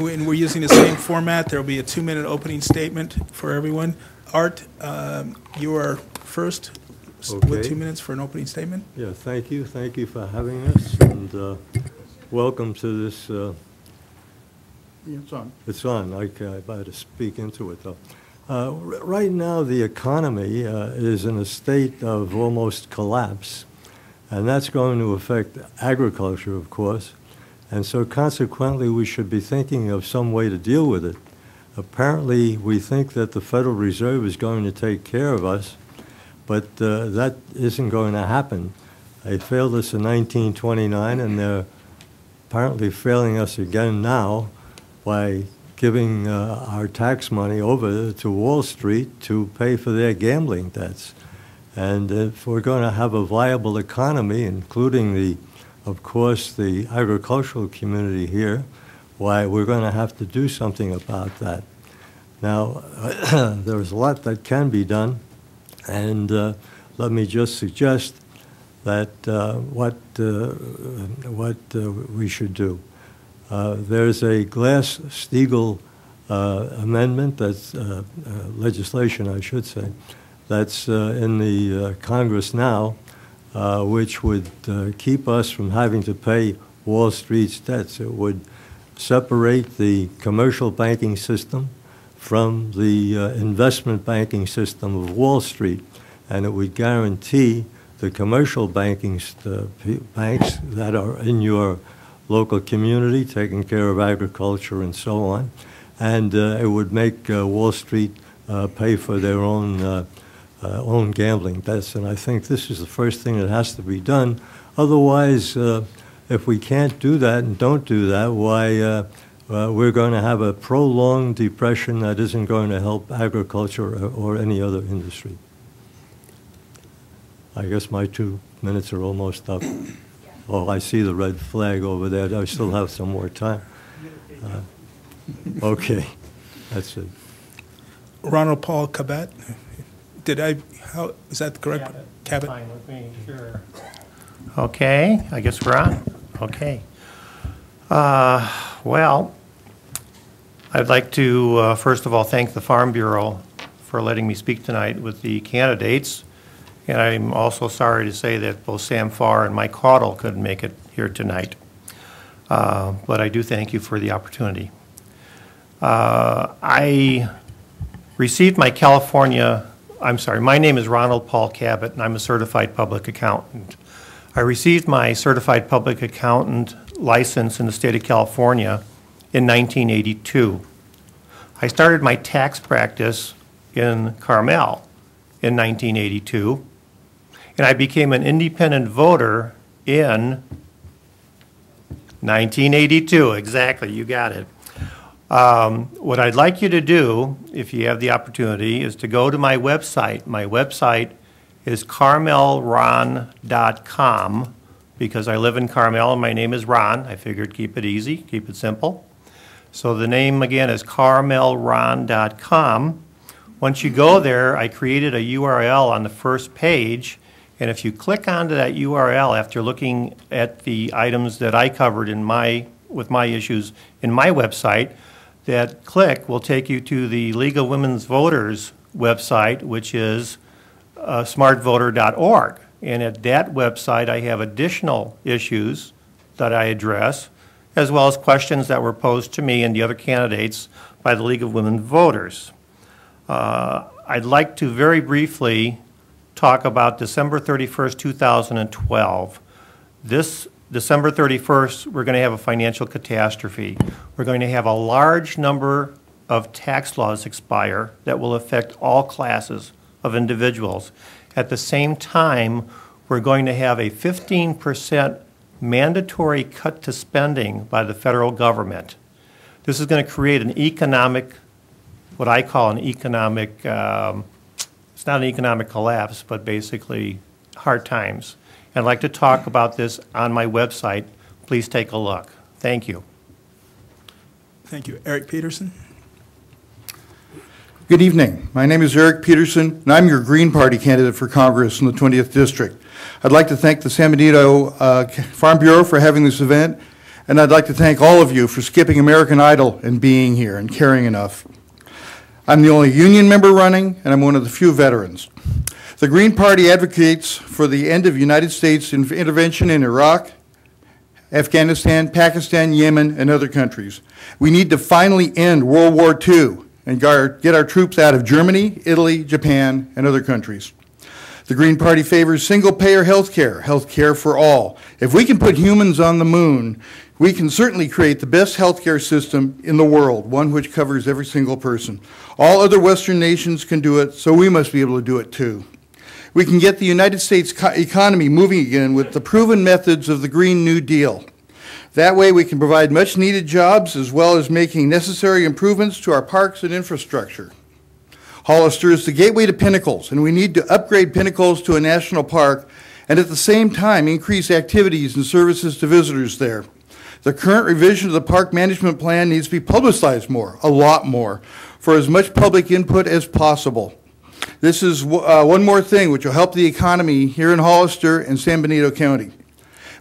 And we're using the same format. There will be a 2-minute opening statement for everyone. Art, you are first with 2 minutes for an opening statement. Yeah, thank you. Thank you for having us, and welcome to this. Yeah, it's on. It's on. I better speak into it, though. Right now, the economy is in a state of almost collapse, and that's going to affect agriculture, of course. And so consequently, we should be thinking of some way to deal with it. Apparently, we think that the Federal Reserve is going to take care of us, but that isn't going to happen. They failed us in 1929, and they're apparently failing us again now by giving our tax money over to Wall Street to pay for their gambling debts. And if we're going to have a viable economy, including of course, the agricultural community here, why we're going to have to do something about that. Now, there's a lot that can be done, and let me just suggest that what we should do. There's a Glass-Steagall amendment, that's legislation, I should say, that's in the Congress now, which would keep us from having to pay Wall Street's debts. It would separate the commercial banking system from the investment banking system of Wall Street, and it would guarantee the commercial banks that are in your local community, taking care of agriculture and so on, and it would make Wall Street pay for their own gambling debts. And I think this is the first thing that has to be done. Otherwise, if we can't do that and don't do that, why we're going to have a prolonged depression that isn't going to help agriculture or any other industry. I guess my 2 minutes are almost up. Oh, I see the red flag over there. I still have some more time. Okay, that's it. Ronald Paul Cabot. Is that correct? Cabot. Fine with me, sure. Okay, I guess we're on. Okay. Well, I'd like to, first of all, thank the Farm Bureau for letting me speak tonight with the candidates. And I'm also sorry to say that both Sam Farr and Mike Caudle couldn't make it here tonight. But I do thank you for the opportunity. I received my my name is Ronald Paul Cabot, and I'm a certified public accountant. I received my certified public accountant license in the state of California in 1982. I started my tax practice in Carmel in 1982, and I became an independent voter in 1982. Exactly, you got it. What I'd like you to do, if you have the opportunity, is to go to my website. My website is carmelron.com, because I live in Carmel and my name is Ron. I figured keep it easy, keep it simple. So the name again is carmelron.com. Once you go there, I created a URL on the first page, and if you click onto that URL after looking at the items that I covered with my issues in my website, that click will take you to the League of Women's Voters website, which is smartvoter.org. And at that website, I have additional issues that I address, as well as questions that were posed to me and the other candidates by the League of Women Voters. I'd like to very briefly talk about December 31st, 2012. This December 31st, we're going to have a financial catastrophe. We're going to have a large number of tax laws expire that will affect all classes of individuals. At the same time, we're going to have a 15% mandatory cut to spending by the federal government. This is going to create an economic, what I call an economic, it's not an economic collapse, but basically hard times. I'd like to talk about this on my website. Please take a look. Thank you. Thank you. Eric Peterson. Good evening. My name is Eric Peterson, and I'm your Green Party candidate for Congress in the 20th District. I'd like to thank the San Benito Farm Bureau for having this event, And I'd like to thank all of you for skipping American Idol and being here and caring enough. I'm the only union member running, and I'm one of the few veterans. The Green Party advocates for the end of United States intervention in Iraq, Afghanistan, Pakistan, Yemen, and other countries. We need to finally end World War II and get our troops out of Germany, Italy, Japan, and other countries. The Green Party favors single-payer health care for all. If we can put humans on the moon, we can certainly create the best healthcare system in the world, one which covers every single person. All other Western nations can do it, so we must be able to do it too. We can get the United States economy moving again with the proven methods of the Green New Deal. That way we can provide much needed jobs as well as making necessary improvements to our parks and infrastructure. Hollister is the gateway to Pinnacles, and we need to upgrade Pinnacles to a national park and at the same time increase activities and services to visitors there. The current revision of the park management plan needs to be publicized more, a lot more, for as much public input as possible. This is one more thing which will help the economy here in Hollister and San Benito County.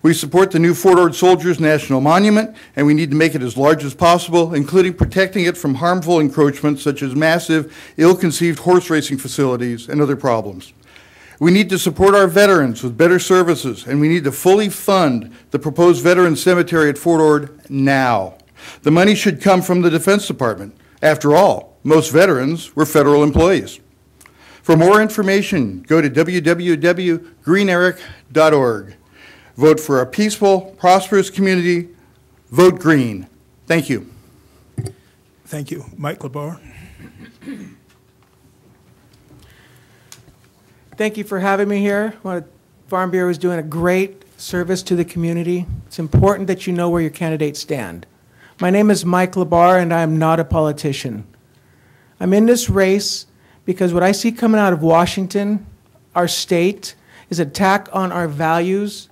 We support the new Fort Ord Soldiers National Monument, and we need to make it as large as possible, including protecting it from harmful encroachments such as massive, ill-conceived horse racing facilities and other problems. We need to support our veterans with better services, and we need to fully fund the proposed Veterans Cemetery at Fort Ord now. The money should come from the Defense Department. After all, most veterans were federal employees. For more information, go to www.greeneric.org. Vote for a peaceful, prosperous community. Vote green. Thank you. Thank you. Mike LeBarre. Thank you for having me here. Farm Bureau is doing a great service to the community. It's important that you know where your candidates stand. My name is Mike LeBarre, and I am not a politician. I'm in this race because what I see coming out of Washington, our state, is an attack on our values,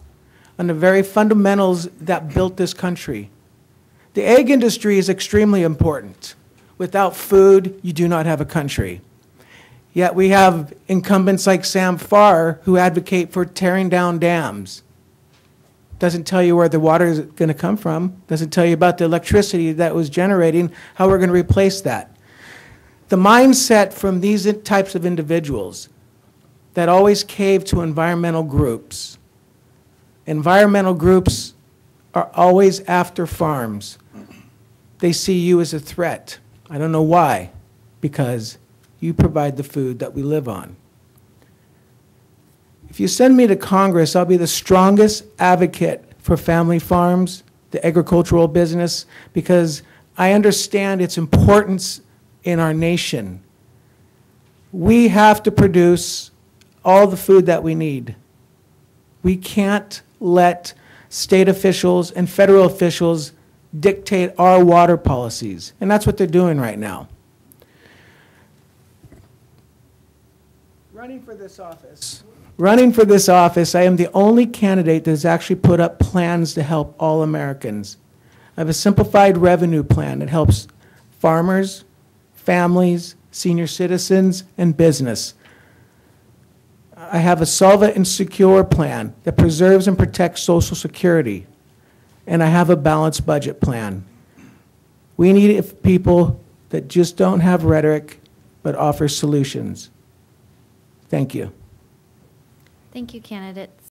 on the very fundamentals that built this country. The egg industry is extremely important. Without food, you do not have a country. Yet we have incumbents like Sam Farr who advocate for tearing down dams. Doesn't tell you where the water is going to come from. Doesn't tell you about the electricity that was generating, how we're going to replace that. The mindset from these types of individuals that always cave to environmental groups. Environmental groups are always after farms. They see you as a threat. I don't know why, because you provide the food that we live on. If you send me to Congress, I'll be the strongest advocate for family farms, the agricultural business, because I understand its importance in our nation. We have to produce all the food that we need. We can't let state officials and federal officials dictate our water policies, and that's what they're doing right now. Running for this office, I am the only candidate that has actually put up plans to help all Americans. I have a simplified revenue plan that helps farmers, families, senior citizens, and business. I have a solvent and secure plan that preserves and protects Social Security, and I have a balanced budget plan. We need people that just don't have rhetoric, but offer solutions. Thank you. Thank you, candidates.